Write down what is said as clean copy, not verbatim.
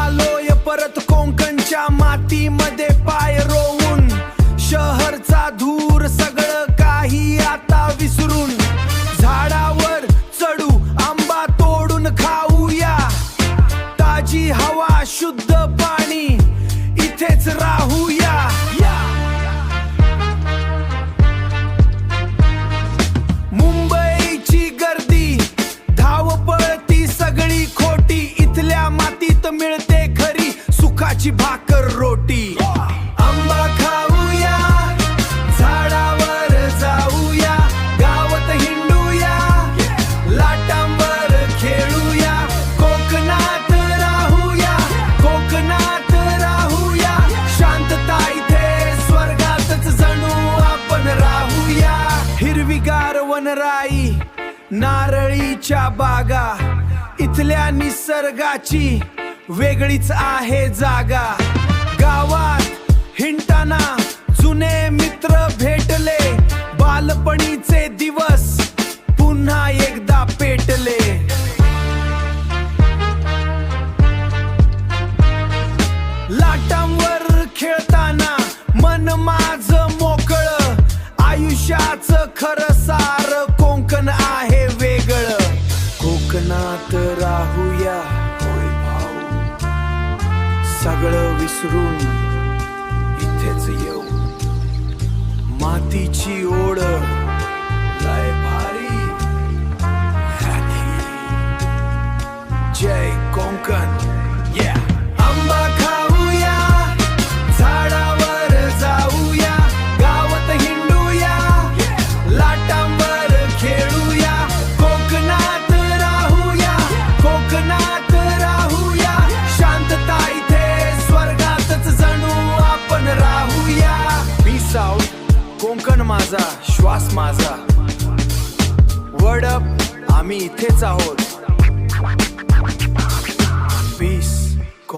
आलोय परत कोकणच्या मातीमध्ये पाय रोवून, शहरचा धूर सगळं काही आता विसरून, झाडावर चढू आंबा तोडून खाऊया, ताजी हवा शुद्ध पाणी इथेच राहूया. मुंबईची गर्दी धावपळ ती सगळी खोटी, इथल्या मातीत मिळते खरी सुखाची भाकर रोटी. आंबा खाऊया, झाडावर जाऊया, गावात हिंडूया, लाटांवर खेळूया, कोकणात राहूया, कोकणात राहूया, शांतता इथे स्वर्गातच जणू आपण राहूया. हिरवीगार वनराई, नारळीच्या बागा, इथल्या निसर्गाची वेगळीच आहे जागा. गावात हिंडताना जुने मित्र भेटले, बालपणीचे दिवस पुन्हा एकदा पेटले. लाटांवर खेळताना मन माझं मोकळं, आयुष्याचं खरं सार कोकण आहे वेगळं. कोकणात राहूया होय भाऊ, सगळं विसरून इथेच येऊ, मातीची ओढ लय भारी. जय कोकण. आंबा खाऊया, झाडावर जाऊया, गावात हिंडूया, लाटांवर खेळूया, कोकणात राहूया, कोकणात राहूया, शांतता इथे स्वर्गातच जणू आपण राहूया. पीस आउट, कोकण माझा, श्वास माझा. वर्ड अप, आम्ही इथेच आहोत.